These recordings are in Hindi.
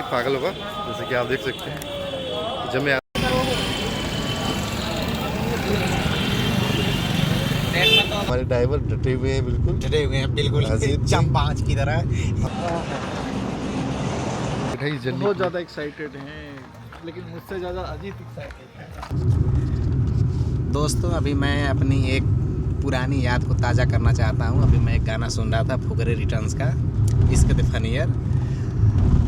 पागल होगा। जैसे कि आप देख सकते हैं जब मैं हमारे ड्राइवर डटे हुए हैं, बिल्कुल चंपांच की तरह। बहुत ज़्यादा एक्साइटेड हैं, लेकिन मुझसे ज़्यादा अजीत एक्साइटेड है। दोस्तों अभी मैं अपनी एक पुरानी याद को ताज़ा करना चाहता हूँ। अभी मैं एक गाना सुन रहा था फुकरे रिटर्न्स का, इश्क द फनियर।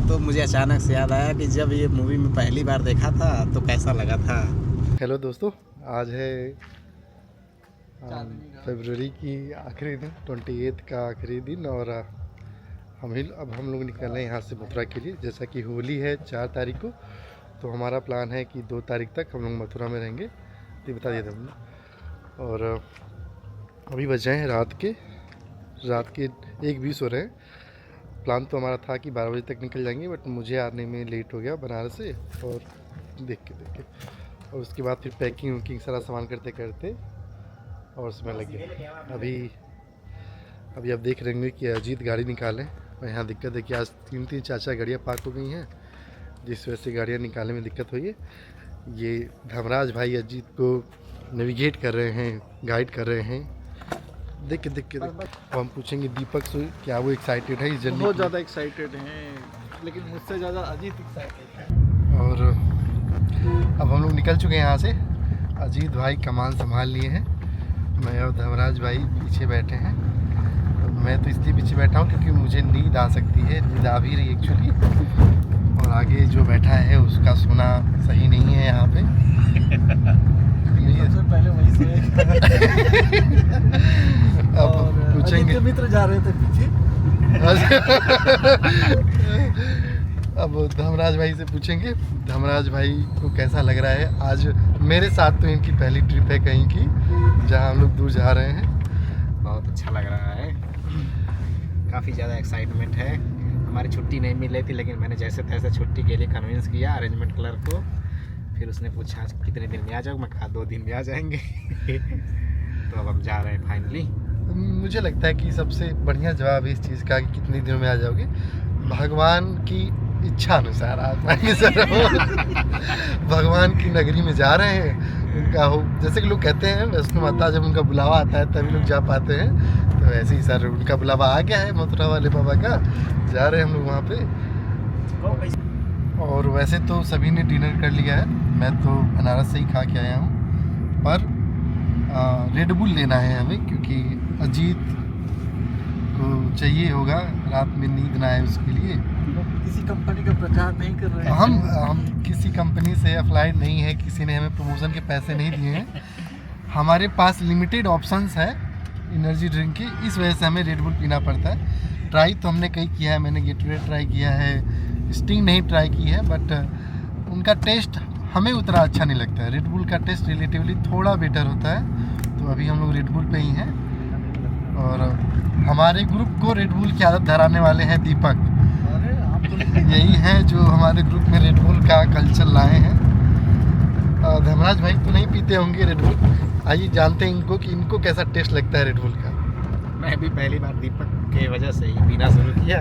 तो मुझे अचानक से याद आया कि जब ये मूवी में पहली बार देखा था तो कैसा लगा था। हेलो दोस्तों, आज है फरवरी की आखिरी दिन, 28 का आखिरी दिन, और अब हम लोग निकल रहे हैं यहाँ से मथुरा के लिए। जैसा कि होली है 4 तारीख को, तो हमारा प्लान है कि 2 तारीख तक हम लोग मथुरा में रहेंगे, तो बता दिया था हमने। और अभी बज रहे हैं रात के 1:20 हो रहे हैं। प्लान तो हमारा था कि 12 बजे तक निकल जाएंगे, बट मुझे आने में लेट हो गया बनारस से, और देख के और उसके बाद फिर पैकिंग वैकिंग सारा सामान करते करते और समय लग गया। अभी आप देख रहे होंगे कि अजीत गाड़ी निकालें, और यहाँ दिक्कत है कि आज 3 4 गाड़ियाँ पार्क हो गई हैं, जिस वजह से गाड़ियाँ निकालने में दिक्कत हुई है। ये धर्मराज भाई अजीत को नेविगेट कर रहे हैं, गाइड कर रहे हैं। देख के तो हम पूछेंगे दीपक से क्या वो एक्साइटेड है इस जर्नी। बहुत ज़्यादा एक्साइटेड हैं, लेकिन मुझसे ज़्यादा अजीत एक्साइटेड है। और अब हम लोग निकल चुके हैं यहाँ से। अजीत भाई कमान संभाल लिए हैं, मैं और धर्मराज भाई पीछे बैठे हैं। मैं तो इसलिए पीछे बैठा हूँ क्योंकि मुझे नींद आ सकती है, नींद आ भी रही एक्चुअली, और आगे जो बैठा है उसका सोना सही नहीं है यहाँ पे। सबसे पहले वहीं से अब पूछेंगे, मित्र जा रहे थे पीछे। अब धर्मराज भाई से पूछेंगे धर्मराज भाई को कैसा लग रहा है। आज मेरे साथ तो इनकी पहली ट्रिप है कहीं की, जहाँ हम लोग दूर जा रहे हैं। बहुत अच्छा लग रहा है, काफ़ी ज़्यादा एक्साइटमेंट है। हमारी छुट्टी नहीं मिल रही थी, लेकिन मैंने जैसे तैसे छुट्टी के लिए कन्विंस किया अरेंजमेंट क्लर्क को। फिर उसने पूछा आज कितने दिन में आ जाओ, मैं कहा 2 दिन में आ जाएंगे। तो अब हम जा रहे हैं फाइनली। मुझे लगता है कि सबसे बढ़िया जवाब इस चीज़ का कि कितने दिनों में आ जाओगे, भगवान की इच्छा अनुसार आप आएंगे सर। भगवान की नगरी में जा रहे हैं, उनका हो, जैसे कि लोग कहते हैं वैष्णो माता जब उनका बुलावा आता है तभी लोग जा पाते हैं, तो वैसे ही सर उनका बुलावा आ गया है मथुरा वाले बाबा का, जा रहे हैं हम लोग वहाँ पे। और वैसे तो सभी ने डिनर कर लिया है, मैं तो बनारस से ही खा के आया हूँ, पर रेड बुल लेना है हमें क्योंकि अजीत को चाहिए होगा, रात में नींद ना आए उसके लिए। किसी कंपनी का प्रचार नहीं कर रहे हैं। हम किसी कंपनी से अप्लाइड नहीं है, किसी ने हमें प्रमोशन के पैसे नहीं दिए हैं। हमारे पास लिमिटेड ऑप्शंस है एनर्जी ड्रिंक की, इस वजह से हमें रेड बुल पीना पड़ता है। ट्राई तो हमने कई किया है, मैंने गेटोरेड ट्राई किया है, स्टिंग नहीं ट्राई की है, बट उनका टेस्ट हमें उतना अच्छा नहीं लगता है। रेड बुल का टेस्ट रिलेटिवली थोड़ा बेटर होता है, तो अभी हम लोग रेड बुल पे ही हैं। और हमारे ग्रुप को रेड बुल की आदत धराने वाले हैं दीपक, यही है जो हमारे ग्रुप में रेड बुल का कल्चर लाए हैं। धर्मराज भाई तो नहीं पीते होंगे रेड बुल, आइए जानते हैं इनको कि इनको कैसा टेस्ट लगता है रेड बुल का। मैं भी पहली बार दीपक के वजह से ही पीना शुरू किया।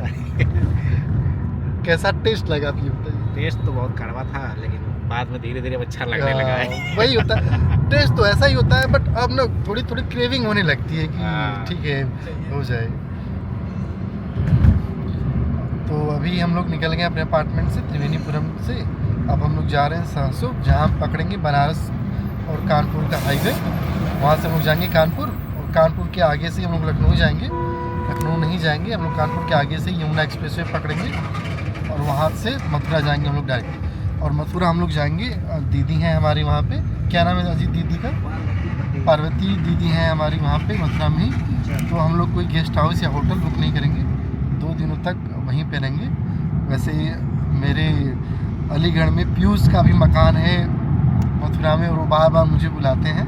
कैसा टेस्ट लगा आप ये बताइए। टेस्ट तो बहुत कड़वा था, लेकिन बाद में धीरे धीरे अच्छा लगने लगा है। वही होता है, टेस्ट तो ऐसा ही होता है, बट अब ना थोड़ी क्रेविंग होने लगती है कि ठीक है हो जाए। तो अभी हम लोग निकल गए अपने अपार्टमेंट से, त्रिवेणीपुरम से। अब हम लोग जा रहे हैं सहसो, जहाँ हम पकड़ेंगे बनारस और कानपुर का हाईवे। वहाँ से हम लोग जाएंगे कानपुर, और कानपुर के आगे से हम लोग लखनऊ जाएंगे। लखनऊ नहीं जाएंगे हम लोग, कानपुर के आगे से यमुना एक्सप्रेसवे पकड़ेंगे और वहाँ से मथुरा जाएंगे हम लोग डायरेक्ट। और मथुरा हम लोग जाएंगे, दीदी हैं हमारी वहाँ पे, क्या नाम है अजीत दीदी का? पार्वती दीदी हैं हमारी वहाँ पे मथुरा में ही। तो हम लोग कोई गेस्ट हाउस या होटल बुक नहीं करेंगे, 2 दिनों तक वहीं पे रहेंगे। वैसे मेरे अलीगढ़ में पीयूष का भी मकान है मथुरा में, और वो बार बार मुझे बुलाते हैं।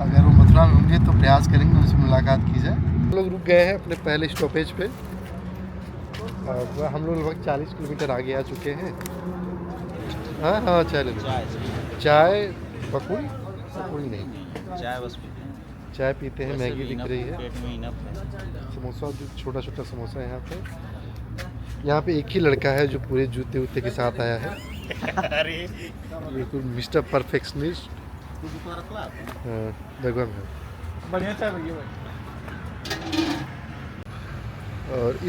अगर वो मथुरा में होंगे तो प्रयास करेंगे उनसे मुलाकात की जाए। हम लोग रुक गए हैं अपने पहले स्टॉपेज पे, हम लोग लगभग 40 किलोमीटर आगे आ चुके हैं। हाँ चाय ले लो। चाय पकौड़ी नहीं, चाय पीते हैं। मैगी दिख रही है, समोसा, छोटा समोसा है यहाँ पे। यहाँ पे एक ही लड़का है जो पूरे जूते वूते के साथ आया है, अरे बिल्कुल मिस्टर परफेक्शनिस्ट। भगवान है। बढ़िया चाय भैया भाई। और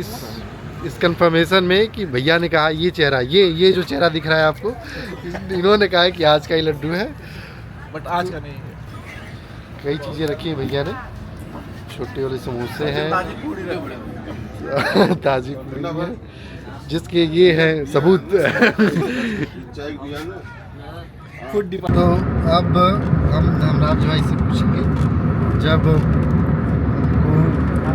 इस कंफर्मेशन में कि भैया ने कहा ये चेहरा, ये जो चेहरा दिख रहा है आपको, इन्होंने कहा है कि आज का ही लड्डू है, बट आज का नहीं है। कई चीज़ें रखी हैं भैया ने, छोटे वाले समोसे हैं, ताज़ी पूरी है, जिसके ये है सबूत। फूड तो अब हम राज भाई से पूछेंगे, जब उनको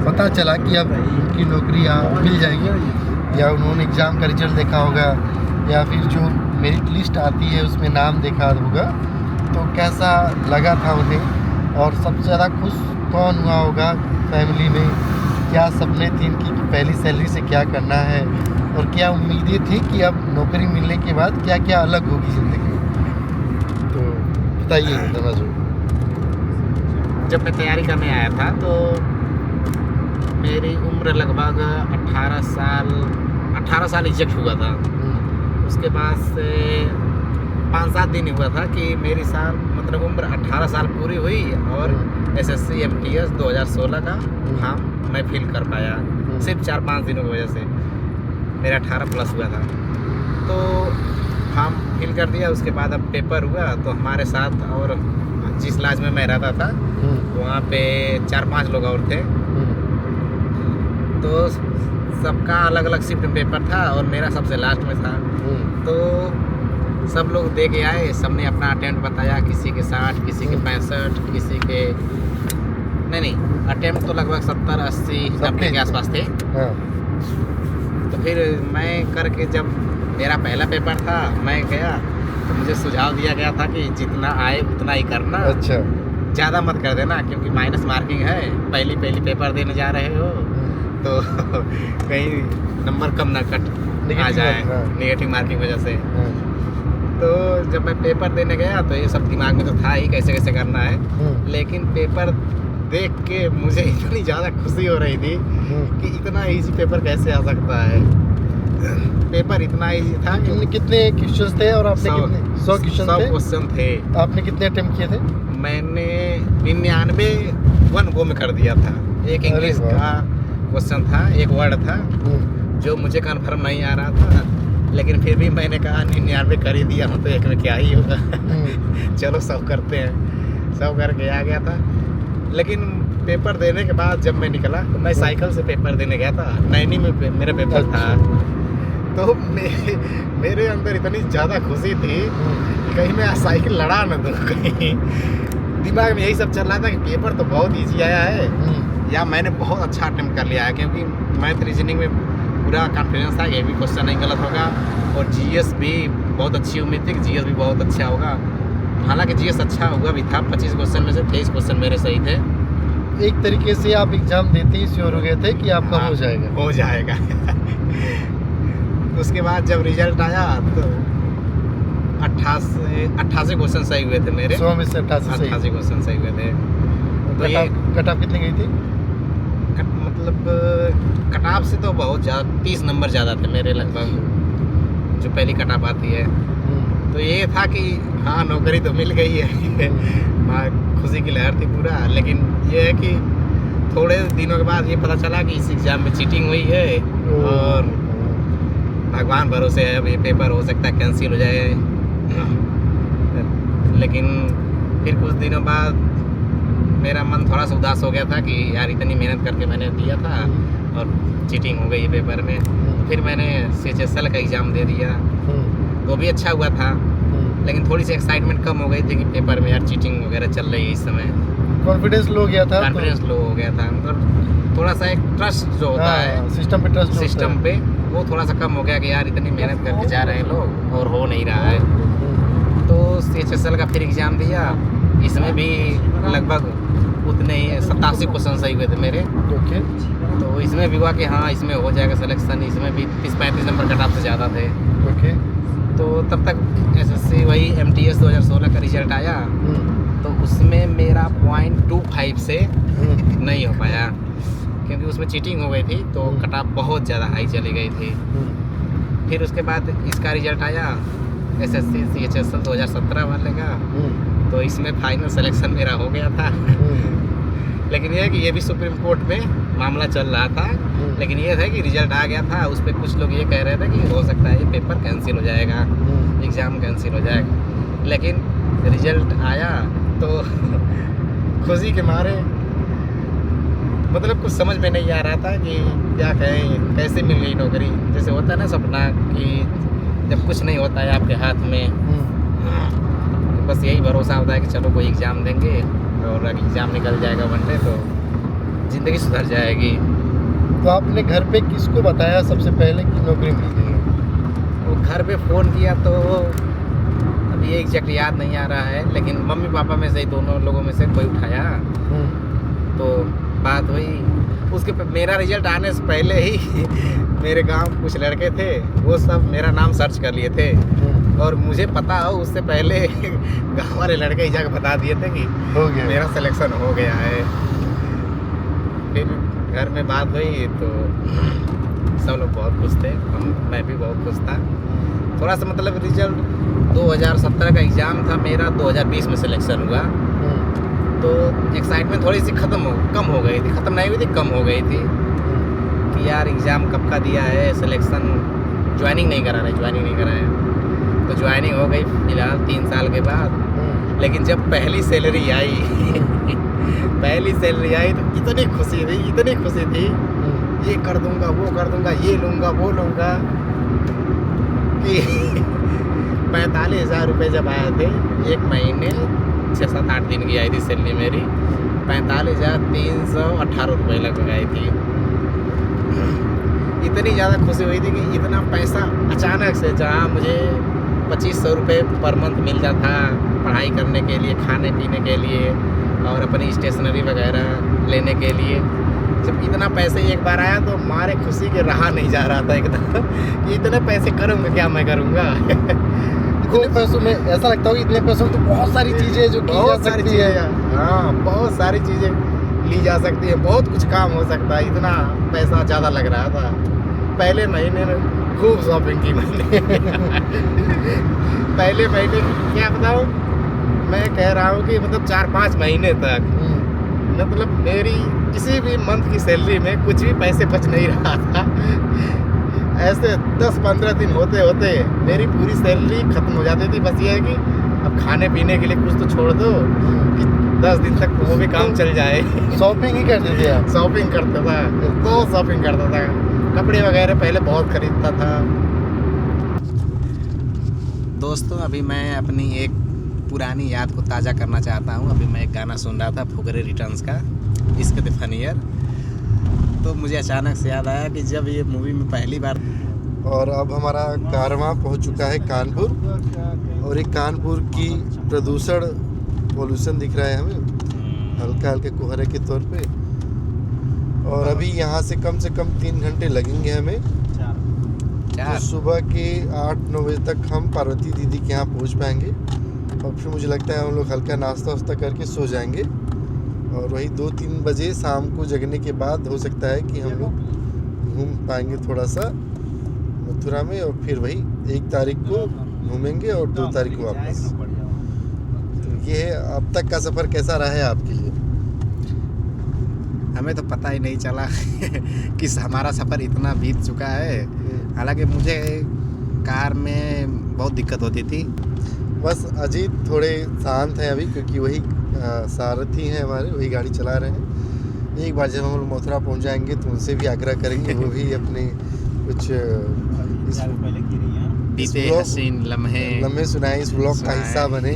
पता चला कि अब उनकी नौकरी यहाँ मिल जाएगी, या उन्होंने एग्ज़ाम का रिजल्ट देखा होगा, या फिर जो मेरिट लिस्ट आती है उसमें नाम देखा होगा, तो कैसा लगा था उन्हें, और सबसे ज़्यादा खुश कौन हुआ होगा फैमिली में, क्या सपने थे इनकी कि पहली सैलरी से क्या करना है, और क्या उम्मीदें थी कि अब नौकरी मिलने के बाद क्या क्या अलग होगी ज़िंदगी में। तो बताइए नवाज़। जब मैं तैयारी करने आया था तो मेरी उम्र लगभग 18 साल एग्जैक्ट हुआ था। उसके बाद से 5-7 दिन हुआ था कि मेरी साल मतलब उम्र 18 साल पूरी हुई, और SSC MTS 2016 का फॉर्म मैं फिल कर पाया, सिर्फ 4-5 दिनों की वजह से। मेरा 18 प्लस हुआ था, तो फॉर्म फिल कर दिया। उसके बाद अब पेपर हुआ, तो हमारे साथ और जिस लॉज में मैं रहता था वहाँ पे 4-5 लोग और थे, तो सबका अलग अलग शिफ्ट में पेपर था और मेरा सबसे लास्ट में था। तो सब लोग दे के आए, सबने अपना अटेम्प्ट बताया, किसी के 60, किसी के 65, किसी के नहीं अटेम्प्ट तो लगभग 70-80 90 के आसपास थे। हाँ। तो फिर मैं करके, जब मेरा पहला पेपर था मैं गया, तो मुझे सुझाव दिया गया था कि जितना आए उतना ही करना, अच्छा। ज़्यादा मत कर देना, क्योंकि माइनस मार्किंग है, पहली पेपर देने जा रहे हो, तो कहीं नंबर कम ना कट आ जाए नेगेटिव मार्किंग वजह से। तो जब मैं पेपर देने गया तो ये सब दिमाग में तो था ही कैसे कैसे करना है, लेकिन पेपर देख के मुझे इतनी ज़्यादा खुशी हो रही थी कि इतना इजी पेपर कैसे आ सकता है। पेपर इतना इजी था कि कितने क्वेश्चंस थे, और आपने कितने 100 क्वेश्चन थे। आपने कितने अटेम्प्ट किए थे? मैंने 99 1 गो में कर दिया था। एक इंग्लिश का क्वेश्चन था, एक वर्ड था जो मुझे कन्फर्म नहीं आ रहा था, लेकिन फिर भी मैंने कहा 99 कर ही दिया हूँ तो एक में क्या ही होगा। चलो सब करते हैं, सब करके आ गया था। लेकिन पेपर देने के बाद जब मैं निकला तो मैं साइकिल से पेपर देने गया था, नैनी में मेरा पेपर था। तो मेरे अंदर इतनी ज़्यादा खुशी थी कि कहीं मैं साइकिल लड़ा न दूँ, कहीं दिमाग में यही सब चल रहा था कि पेपर तो बहुत ईजी आया है, या मैंने बहुत अच्छा अटेम्प्ट कर लिया है, क्योंकि मैथ रीजनिंग में पूरा कॉन्फिडेंस था कि भी क्वेश्चन नहीं गलत होगा, और GS भी बहुत अच्छी उम्मीद थी कि GS भी बहुत अच्छा होगा। हालांकि GS अच्छा हुआ भी था, 25 क्वेश्चन में से 23 क्वेश्चन मेरे सही थे। एक तरीके से आप एग्ज़ाम देते ही श्योर हो गए थे कि आपका हो जाएगा। हो जाएगा। उसके बाद जब रिजल्ट आया तो 88 क्वेश्चन सही हुए थे मेरे, 100 में से 88 क्वेश्चन सही हुए थे। तो ये कट ऑफ कितनी गई थी? मतलब कट ऑफ से तो बहुत ज़्यादा, 30 नंबर ज़्यादा थे मेरे लगभग, जो पहली कट ऑफ आती है। तो ये था कि हाँ नौकरी तो मिल गई है। खुशी की लहर थी पूरा। लेकिन ये है कि थोड़े दिनों के बाद ये पता चला कि इस एग्ज़ाम में चीटिंग हुई है, और भगवान भरोसे है, अब ये पेपर हो सकता है कैंसिल हो जाए। लेकिन फिर कुछ दिनों बाद मेरा मन थोड़ा सा उदास हो गया था कि यार इतनी मेहनत करके मैंने दिया था और चीटिंग हो गई है पेपर में। फिर मैंने CHSL का एग्ज़ाम दे दिया, तो भी अच्छा हुआ था, लेकिन थोड़ी सी एक्साइटमेंट कम हो गई थी कि पेपर में यार चीटिंग वगैरह चल रही है इस समय। कॉन्फिडेंस लो गया था, कॉन्फिडेंस लो हो गया था, मतलब थोड़ा सा एक ट्रस्ट जो होता है सिस्टम पे, ट्रस्ट सिस्टम पे, वो थोड़ा सा कम हो गया कि यार इतनी मेहनत करके जा रहे हैं लोग और हो नहीं रहा है। तो CHSL का फिर एग्ज़ाम दिया, इसमें भी लगभग उतने ही 87 क्वेश्चन सही हुए थे मेरे। ओके। तो इसमें भी हुआ कि हाँ इसमें हो जाएगा सिलेक्शन, इसमें भी 30-35 नंबर कट ऑफ से ज़्यादा थे। ओके। तो तब तक SSC वही MTS 2016 का रिजल्ट आया, तो उसमें मेरा 0.25 से नहीं हो पाया, क्योंकि उसमें चीटिंग हो गई थी तो कट ऑफ बहुत ज़्यादा हाई चली गई थी। फिर उसके बाद इसका रिजल्ट आया SSC CHSL 2017 वाले का, तो इसमें फाइनल सिलेक्शन मेरा हो गया था। लेकिन यह है कि ये भी सुप्रीम कोर्ट में मामला चल रहा था, लेकिन ये था कि रिजल्ट आ गया था। उस पर कुछ लोग ये कह रहे थे कि हो सकता है ये पेपर कैंसिल हो जाएगा, एग्ज़ाम कैंसिल हो जाएगा। लेकिन रिजल्ट आया तो खुशी के मारे मतलब कुछ समझ में नहीं आ रहा था कि क्या कहें, कैसे मिल गई नौकरी। जैसे होता है ना सपना कि जब कुछ नहीं होता है आपके हाथ में, तो बस यही भरोसा होता है कि चलो कोई एग्ज़ाम देंगे और अगर एग्ज़ाम निकल जाएगा वन डे तो ज़िंदगी सुधर जाएगी। तो आपने घर पे किसको बताया सबसे पहले कि नौकरी मिल गई है? वो घर पे फ़ोन किया तो अभी ये एग्जैक्ट याद नहीं आ रहा है, लेकिन मम्मी पापा में से ही दोनों लोगों में से कोई उठाया तो बात हुई। उसके मेरा रिजल्ट आने से पहले ही मेरे गांव कुछ लड़के थे, वो सब मेरा नाम सर्च कर लिए थे और मुझे पता हो उससे पहले गांव वाले लड़के ही जाकर बता दिए थे कि हो गया मेरा सिलेक्शन हो गया है। फिर घर में बात हुई तो सब लोग बहुत खुश थे, मैं भी बहुत खुश था। थोड़ा सा मतलब रिजल्ट 2017 का एग्ज़ाम था मेरा, 2020 में सिलेक्शन हुआ तो एक्साइटमेंट थोड़ी सी कम हो गई थी, ख़त्म नहीं हुई थी, कम हो गई थी कि यार एग्ज़ाम कब का दिया है, सिलेक्शन ज्वाइनिंग नहीं करा है। तो ज्वाइनिंग हो गई फिलहाल 3 साल के बाद। लेकिन जब पहली सैलरी आई तो इतनी खुशी थी, ये कर दूंगा, वो कर दूंगा, ये लूँगा, वो लूँगा कि 45,000 रुपये जब आए थे, एक महीने 6-7-8 दिन की आई थी सैलरी मेरी, 45,318 रुपये लगभग आई थी। इतनी ज़्यादा खुशी हुई थी कि इतना पैसा अचानक से, जहाँ मुझे 2500 रुपये पर मंथ मिलता था पढ़ाई करने के लिए, खाने पीने के लिए और अपनी स्टेशनरी वगैरह लेने के लिए, जब इतना पैसे एक बार आया तो मारे खुशी के रहा नहीं जा रहा था एकदम कि इतने पैसे करूँगा क्या मैं करूँगा। इतने पैसों में ऐसा लगता हो कि इतने पैसों में तो बहुत सारी चीज़ें जो की जा सकती है। हाँ, बहुत सारी चीज़ें ली जा सकती है, बहुत कुछ काम हो सकता है। इतना पैसा ज़्यादा लग रहा था। पहले महीने में खूब शॉपिंग की मैंने पहले महीने क्या बताऊँ, मैं कह रहा हूँ कि मतलब 4-5 महीने तक मतलब मेरी किसी भी मंथ की सैलरी में कुछ भी पैसे बच नहीं रहा था। ऐसे 10-15 दिन होते होते मेरी पूरी सैलरी ख़त्म हो जाती थी। बस ये है कि अब खाने पीने के लिए कुछ तो छोड़ दो कि 10 दिन तक वो भी काम चल जाए। शॉपिंग ही करते थे आप? शॉपिंग करता था, बहुत शॉपिंग करता था, कपड़े वगैरह पहले बहुत ख़रीदता था। दोस्तों, अभी मैं अपनी एक पुरानी याद को ताज़ा करना चाहता हूँ। अभी मैं एक गाना सुन रहा था फुकरे रिटर्न्स का, इश्क द फनियर। तो मुझे अचानक से याद आया कि जब ये मूवी में पहली बार, और अब हमारा कारवां पहुंच चुका है कानपुर, और एक कानपुर की प्रदूषण पोल्यूशन दिख रहा है हमें हल्का हल्के कोहरे के तौर पे। और अभी यहाँ से कम 3 घंटे लगेंगे हमें। तो सुबह के 8-9 बजे तक हम पार्वती दीदी के यहाँ पहुँच पाएंगे और फिर मुझे लगता है हम लोग हल्का नाश्ता वास्ता करके सो जाएंगे। और वही 2-3 बजे शाम को जगने के बाद हो सकता है कि हम लोग घूम पाएंगे थोड़ा सा मथुरा में, और फिर वही 1 तारीख को घूमेंगे और 2 तारीख को वापस। तो ये है, अब तक का सफ़र कैसा रहा है आपके लिए? हमें तो पता ही नहीं चला कि हमारा सफ़र इतना बीत चुका है। हालांकि मुझे कार में बहुत दिक्कत होती थी। बस अजीत थोड़े शांत हैं अभी, क्योंकि वही सारथी हैं हमारे, वही गाड़ी चला रहे हैं। एक बार जब हम लोग मथुरा पहुंच जाएंगे तो उनसे भी आग्रह करेंगे वो भी अपने कुछ बीते हसीन लम्हे सुनाए, इस व्लॉग का हिस्सा बने।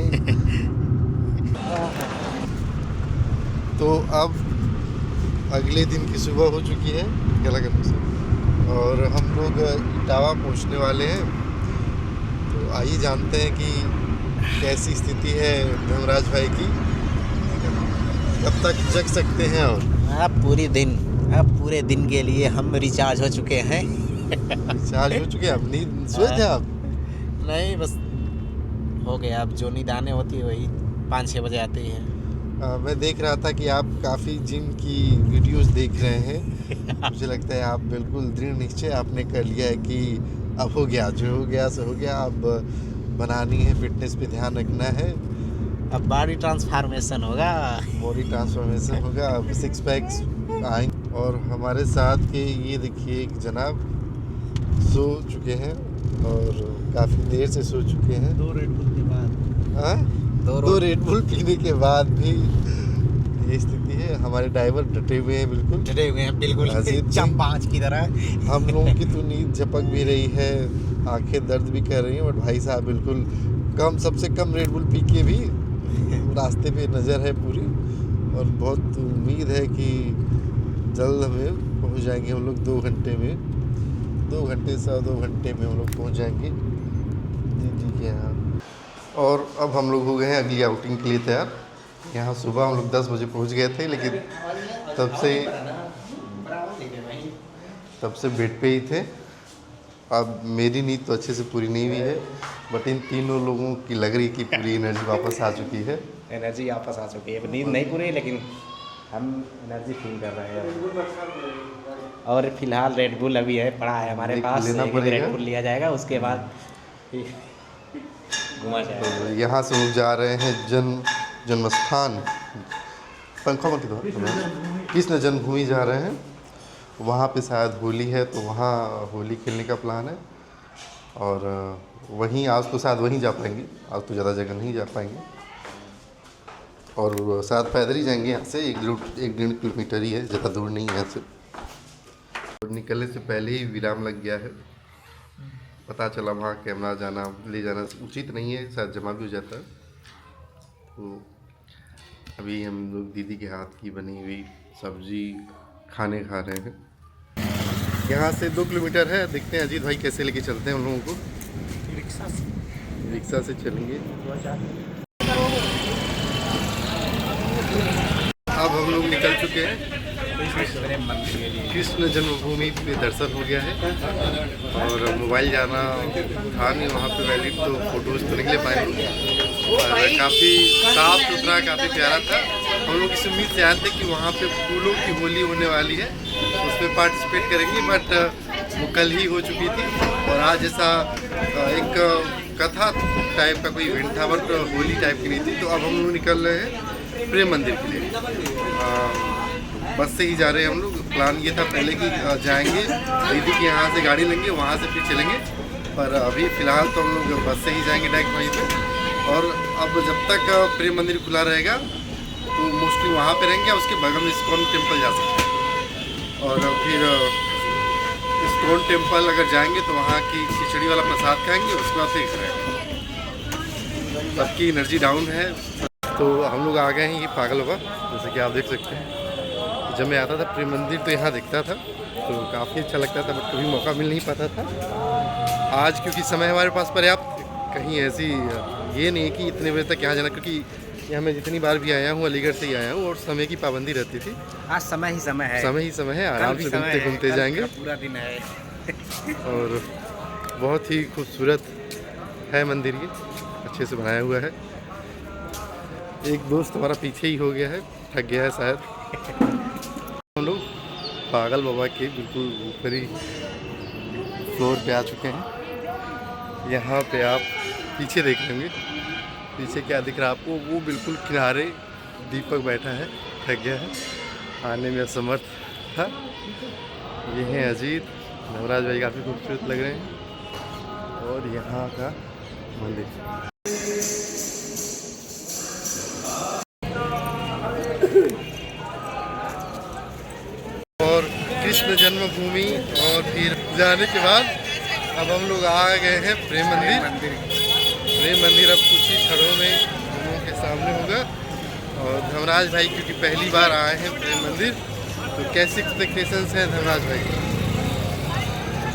तो अब अगले दिन की सुबह हो चुकी है और हम लोग इटावा पहुंचने वाले हैं। तो आइए जानते हैं कि कैसी स्थिति है धर्मराज भाई की, कब तक जग सकते हैं। और अब पूरे दिन के लिए हम रिचार्ज हो चुके हैं। रिचार्ज हो चुके हैं? अब नींद सोए थे आप? नहीं, बस हो गया। अब जो नींद आने होती है वही 5-6 बजे आती है। मैं देख रहा था कि आप काफ़ी जिम की वीडियोस देख रहे हैं। मुझे लगता है आप बिल्कुल दृढ़ निश्चय आपने कर लिया है कि अब हो गया, जो हो गया सो हो गया, अब बनानी है, फिटनेस पे ध्यान रखना है, अब बॉडी ट्रांसफॉर्मेशन होगा। बॉडी ट्रांसफॉर्मेशन होगा, अब सिक्स पैक्स आएंगे। और हमारे साथ के ये देखिए एक जनाब सो चुके हैं और काफ़ी देर से सो चुके हैं। 2 रेड बुल के बाद हाँ, 2 रेड बुल पीने के बाद भी ये स्थिति है। हमारे ड्राइवर डटे हुए हैं, बिल्कुल डटे हुए हैं, बिल्कुल अजीत जी। चंपांच की तरह। हम लोगों की तो नींद झपक भी रही है, आंखें दर्द भी कर रही हैं, बट भाई साहब बिल्कुल सबसे कम रेड बुल पी के भी रास्ते पे नज़र है पूरी। और बहुत उम्मीद है कि जल्द हमें पहुंच जाएंगे हम लोग 2 घंटे में, 2 घंटे 2.25 घंटे में हम लोग पहुंच जाएंगे दीदी के यहाँ। और अब हम लोग हो गए हैं अगली आउटिंग के लिए तैयार। यहाँ सुबह हम लोग 10 बजे पहुँच गए थे, लेकिन तब से बेड पे ही थे। अब मेरी नींद तो अच्छे से पूरी नहीं हुई है, बट इन तीनों लोगों की लग रही कि पूरी एनर्जी वापस आ चुकी है। एनर्जी वापस आ चुकी है, नींद नहीं पूरी, लेकिन हम एनर्जी फील कर रहे हैं। और फिलहाल रेड बुल अभी है पड़ा है हमारे पास, लेना पड़ेगा। रेड बुल लिया जाएगा, उसके बाद घुमा जाएगा। तो यहाँ से लोग जा रहे हैं जन्मस्थान, पंखा मत दो, कृष्ण जन्मभूमि जा रहे हैं। वहाँ पे शायद होली है, तो वहाँ होली खेलने का प्लान है। और वहीं आज तो शायद वहीं जा पाएंगे, आज तो ज़्यादा जगह नहीं जा पाएंगे। और शायद पैदल ही जाएंगे यहाँ से, 1-1.5 किलोमीटर ही है, ज़्यादा दूर नहीं है यहाँ से। निकलने से पहले ही विराम लग गया है। पता चला वहाँ कैमरा ले जाना उचित नहीं है, शायद जमा भी हो जाता है। तो अभी हम लोग दीदी के हाथ की बनी हुई सब्जी खाने खा रहे हैं। यहाँ से 2 किलोमीटर है, देखते हैं अजीत भाई कैसे लेके चलते हैं उन लोगों को। रिक्शा से चलेंगे। अब हम लोग निकल चुके हैं, कृष्ण जन्मभूमि पे दर्शन हो गया है। और मोबाइल जाना था नहीं वहाँ पे वैलिड, तो फोटोज़ तो नहीं ले पाएंगे। और काफ़ी साफ़ सुथरा, काफ़ी प्यारा था। हम लोग इस उम्मीद से आए थे कि वहाँ पे फूलों की होली होने वाली है, उसमें पार्टिसिपेट करेंगे, बट वो कल ही हो चुकी थी। और आज ऐसा एक कथा टाइप का कोई इवेंट था, बट होली टाइप की नहीं थी। तो अब हम लोग निकल रहे हैं प्रेम मंदिर के लिए। बस से ही जा रहे हैं हम लोग। प्लान ये था पहले कि जाएंगे दीदी के यहाँ से गाड़ी लेंगे, वहाँ से फिर चलेंगे, पर अभी फ़िलहाल तो हम लोग बस से ही जाएंगे डायरेक्ट वहीं पे। और अब जब तक प्रेम मंदिर खुला रहेगा तो मोस्टली वहाँ पे रहेंगे, उसके बगल में इस्कॉन टेम्पल जा सकते हैं। और फिर इस्कॉन टेम्पल अगर जाएंगे तो वहाँ की खिचड़ी वाला प्रसाद खाएंगे, उसके बाद फिर खाएंगे। सबकी एनर्जी डाउन है। तो हम लोग आ गए हैं ये पागल बाबा, जैसे कि आप देख सकते हैं। जब मैं आता था प्रेम मंदिर तो यहाँ दिखता था, तो काफ़ी अच्छा लगता था, बट कभी मौका मिल नहीं पाता था। आज क्योंकि समय हमारे पास पर्याप्त, कहीं ऐसी ये नहीं कि इतने बजे तक यहाँ जाना, क्योंकि यहाँ मैं जितनी बार भी आया हूँ अलीगढ़ से ही आया हूँ, और समय की पाबंदी रहती थी। आज समय ही समय है, समय ही समय है, आराम से घूमते घूमते जाएंगे। पूरा दिन है। और बहुत ही खूबसूरत है मंदिर, ये अच्छे से बनाया हुआ है। एक दोस्त हमारा पीछे ही हो गया है, थक गया है शायद। हम लोग पागल बाबा के बिल्कुल ऊपरी फ्लोर पे आ चुके हैं। यहाँ पे आप पीछे देख लेंगे, पीछे क्या दिख रहा है आपको, वो बिल्कुल किनारे दीपक बैठा है, थक गया है, आने में असमर्थ था। ये हैं अजीत, नवराज भाई काफ़ी खूबसूरत लग रहे हैं। और यहाँ का मंदिर और कृष्ण जन्मभूमि। और फिर जाने के बाद अब हम लोग आ गए हैं प्रेम मंदिर। प्रेम मंदिर अब कुछ ही क्षणों में हम लोगों के सामने होगा। और धर्मराज भाई क्योंकि पहली बार आए हैं प्रेम मंदिर, तो कैसी एक्सपेक्टेशंस हैं धर्मराज भाई?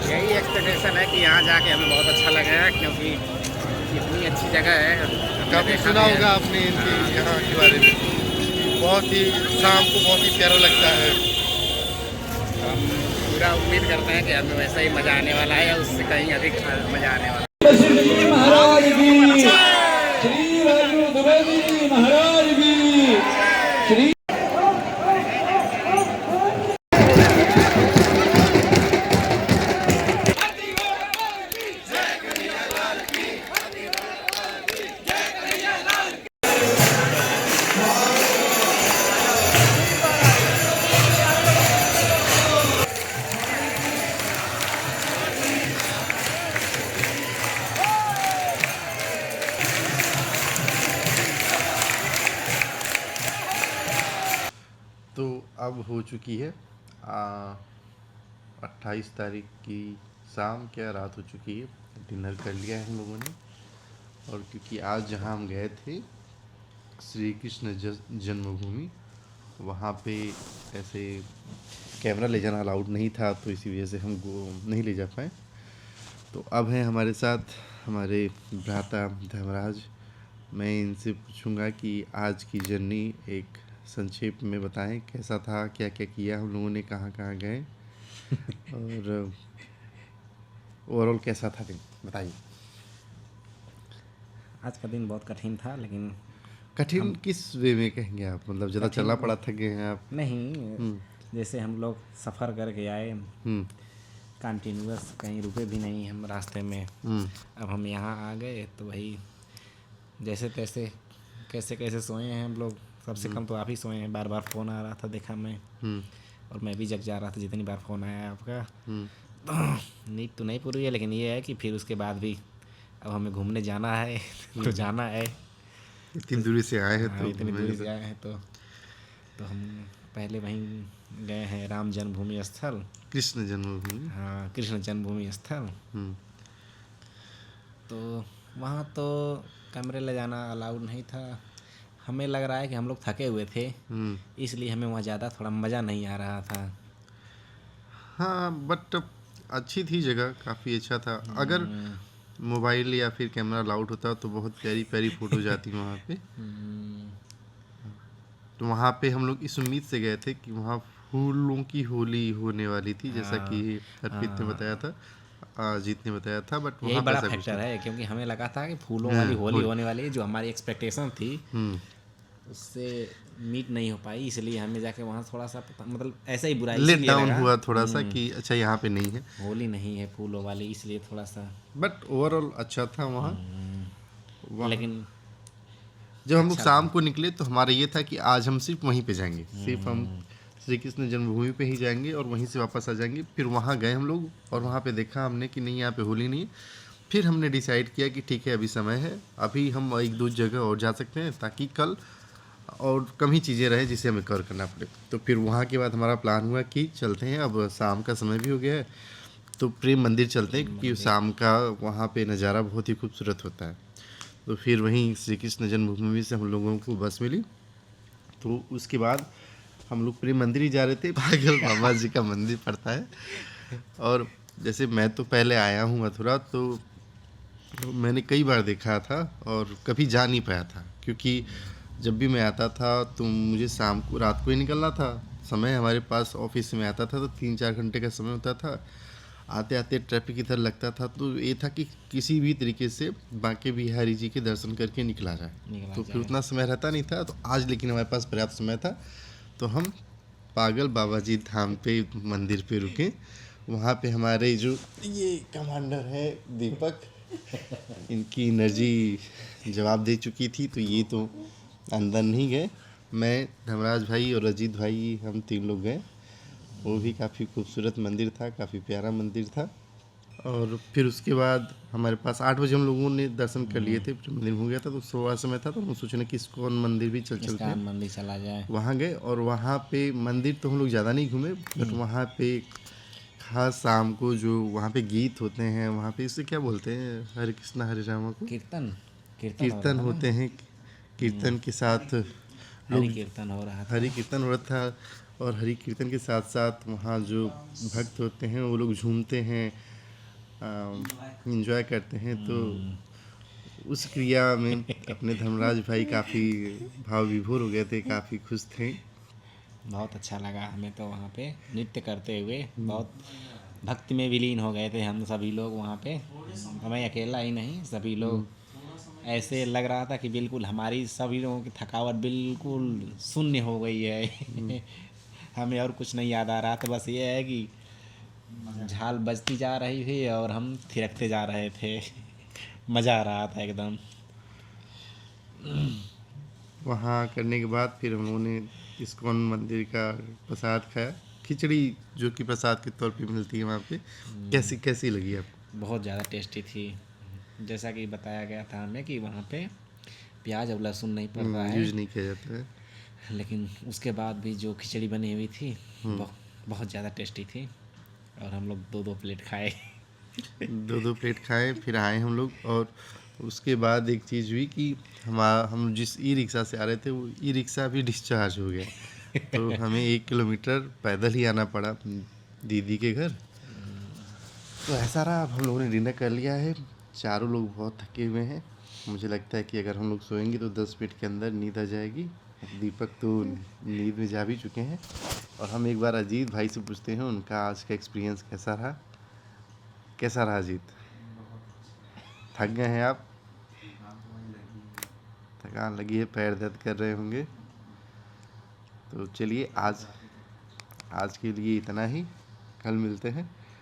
यही एक्सपेक्टेशन है कि यहाँ जाके हमें बहुत अच्छा लगेगा, क्योंकि इतनी अच्छी जगह है। काफ़ी सुना होगा आपने इनकी यहाँ के बारे में, बहुत ही शाम को बहुत ही प्यारा लगता है। हम पूरा उम्मीद करते हैं कि हमें वैसा ही मज़ा आने वाला है, या उससे कहीं अधिक मज़ा आने वाला है। महाराज की, श्री वाहिगुरु द्विवेदी महाराज की। तो अब हो चुकी है 28 तारीख की शाम, क्या रात हो चुकी है। डिनर कर लिया है हम लोगों ने। और क्योंकि आज जहाँ हम गए थे श्री कृष्ण जन्मभूमि, वहाँ पे ऐसे कैमरा ले जाना अलाउड नहीं था, तो इसी वजह से हम नहीं ले जा पाए। तो अब हैं हमारे साथ हमारे भ्राता धर्मराज। मैं इनसे पूछूंगा कि आज की जर्नी एक संक्षेप में बताएं, कैसा था, क्या क्या किया हम लोगों ने, कहाँ कहाँ गए और ओवरऑल कैसा था दिन, बताइए। आज का दिन बहुत कठिन था, लेकिन कठिन किस वे में कहेंगे आप, मतलब ज़्यादा कठिन चलना पड़ा, थक गए हैं आप? नहीं, जैसे हम लोग सफ़र करके आए, हम्म कंटिन्यूअस कहीं रुके भी नहीं हम रास्ते में। हम्म अब हम यहाँ आ गए तो वही जैसे तैसे कैसे कैसे सोए हैं हम लोग। सबसे कम तो आप ही सोए हैं, बार बार फ़ोन आ रहा था, देखा मैं, हम्म और मैं भी जग जा रहा था जितनी बार फ़ोन आया आपका। हम्म नींद तो नहीं पूरी है, लेकिन ये है कि फिर उसके बाद भी अब हमें घूमने जाना है तो जाना है। इतनी दूरी से आए हैं हाँ, तो इतनी घूमेंगे दूरी से आए हैं तो हम पहले वहीं गए हैं राम जन्मभूमि स्थल। कृष्ण जन्मभूमि। हाँ, कृष्ण जन्मभूमि स्थल। हम्म तो वहाँ तो कैमरे ले जाना अलाउड नहीं था। हमें लग रहा है कि हम लोग थके हुए थे, हम्म इसलिए हमें वहाँ ज़्यादा थोड़ा मज़ा नहीं आ रहा था। हाँ, बट अच्छी थी जगह, काफ़ी अच्छा था। अगर मोबाइल या फिर कैमरा अलाउड होता तो बहुत प्यारी प्यारी फ़ोटो जाती वहाँ पे। तो वहाँ पे हम लोग इस उम्मीद से गए थे कि वहाँ फूलों की होली होने वाली थी, जैसा कि अर्पित ने बताया था, अजीत ने बताया था, बट यही वहाँ पे बड़ा ऐसा कुछ फैक्टर नहीं। है, क्योंकि हमें लगा था कि फूलों वाली होली होने वाली है, जो हमारी एक्सपेक्टेशन थी हम्म उससे मीट नहीं हो पाई। इसलिए हमें जाके वहाँ थोड़ा सा मतलब ऐसा ही बुरा लेट इसीलिए डाउन लगा। हुआ थोड़ा सा कि अच्छा यहाँ पे नहीं है, होली नहीं है फूलों वाली, इसलिए थोड़ा सा। बट ओवरऑल अच्छा था वहाँ। वहाँ लेकिन जब हम लोग अच्छा शाम लगा। को निकले तो हमारा ये था कि आज हम सिर्फ वहीं पे जाएंगे, सिर्फ हम श्री कृष्ण जन्मभूमि पे ही जाएंगे और वहीं से वापस आ जाएंगे। फिर वहाँ गए हम लोग और वहाँ पे देखा हमने कि नहीं, यहाँ पे होली नहीं है। फिर हमने डिसाइड किया कि ठीक है, अभी समय है, अभी हम एक दो जगह और जा सकते हैं, ताकि कल और कम ही चीज़ें रहे जिसे हमें कवर करना पड़े। तो फिर वहाँ के बाद हमारा प्लान हुआ कि चलते हैं, अब शाम का समय भी हो गया है, तो प्रेम मंदिर चलते हैं, क्योंकि शाम का वहाँ पे नज़ारा बहुत ही खूबसूरत होता है। तो फिर वहीं श्री कृष्ण जन्मभूमि से हम लोगों को बस मिली। तो उसके बाद हम लोग प्रेम मंदिर ही जा रहे थे, पागल बाबा जी का मंदिर पड़ता है। और जैसे मैं तो पहले आया हूँ मथुरा, तो मैंने कई बार देखा था और कभी जा नहीं पाया था, क्योंकि जब भी मैं आता था तो मुझे शाम को, रात को ही निकलना था। समय हमारे पास ऑफिस में आता था तो 3-4 घंटे का समय होता था। आते आते ट्रैफिक इधर लगता था, तो ये था कि किसी भी तरीके से बांके बिहारी जी के दर्शन करके निकला जाए। तो फिर उतना समय रहता नहीं था। तो आज लेकिन हमारे पास पर्याप्त समय था, तो हम पागल बाबा जी धाम पे मंदिर पे रुके। वहाँ पे हमारे जो ये कमांडर है दीपक, इनकी एनर्जी जवाब दे चुकी थी, तो ये तो अंदर नहीं गए। मैं, धर्मराज भाई और अजीत भाई, हम 3 लोग गए। वो भी काफ़ी खूबसूरत मंदिर था, काफ़ी प्यारा मंदिर था। और फिर उसके बाद हमारे पास 8 बजे हम लोगों ने दर्शन कर लिए थे, फिर मंदिर हो गया था, तो सुबह समय था, तो हम सोचे कि इस्कॉन मंदिर भी चलते इसका हैं। मंदिर चला जाए। वहाँ गए और वहाँ पे मंदिर तो हम लोग ज़्यादा नहीं घूमे, बट वहाँ पे खास शाम को जो वहाँ पे गीत होते हैं, वहाँ पे इसे क्या बोलते हैं, हरे कृष्णा हरे रामा को कीर्तन कीर्तन हो रहा कीर्तन था ना? होते हैं। कीर्तन के साथ हरि लोग, कीर्तन हो रहा था। हरि कीर्तन हो रहा था, और हरि कीर्तन के साथ साथ वहाँ जो भक्त होते हैं वो लोग झूमते हैं, इंजॉय करते हैं। तो उस क्रिया में अपने धर्मराज भाई काफ़ी भाव विभोर हो गए थे, काफ़ी खुश थे। बहुत अच्छा लगा हमें तो वहाँ पे नृत्य करते हुए, बहुत भक्ति में विलीन हो गए थे हम सभी लोग वहाँ पे। मैं अकेला ही नहीं, सभी लोग। ऐसे लग रहा था कि बिल्कुल हमारी सभी लोगों की थकावट बिल्कुल शून्य हो गई है। हमें और कुछ नहीं याद आ रहा था, बस ये है कि झाल बजती जा रही थी और हम थिरकते जा रहे थे। मज़ा आ रहा था एकदम। वहाँ करने के बाद फिर हम लोगों ने इस्कॉन मंदिर का प्रसाद खाया, खिचड़ी जो कि प्रसाद के तौर पे मिलती है वहाँ पे। कैसी कैसी लगी आपको? बहुत ज़्यादा टेस्टी थी। जैसा कि बताया गया था हमें कि वहाँ पे प्याज और लहसुन नहीं पड़ रहा है। यूज नहीं किया जाता है। लेकिन उसके बाद भी जो खिचड़ी बनी हुई थी बहुत ज़्यादा टेस्टी थी और हम लोग 2-2 प्लेट खाए। 2-2 प्लेट खाए, फिर आए हम लोग। और उसके बाद एक चीज़ हुई कि हम जिस ई रिक्शा से आ रहे थे वो ई रिक्शा भी डिस्चार्ज हो गया, तो हमें 1 किलोमीटर पैदल ही आना पड़ा दीदी के घर। तो ऐसा रहा, अब हम लोगों ने डिनर कर लिया है, चारों लोग बहुत थके हुए हैं। मुझे लगता है कि अगर हम लोग सोएंगे तो 10 मिनट के अंदर नींद आ जाएगी। दीपक तो नींद में जा भी चुके हैं। और हम एक बार अजीत भाई से पूछते हैं उनका आज का एक्सपीरियंस कैसा रहा। कैसा रहा अजीत? थक गए हैं आप? थकान लगी है, पैर दर्द कर रहे होंगे। तो चलिए आज के लिए इतना ही, कल मिलते हैं।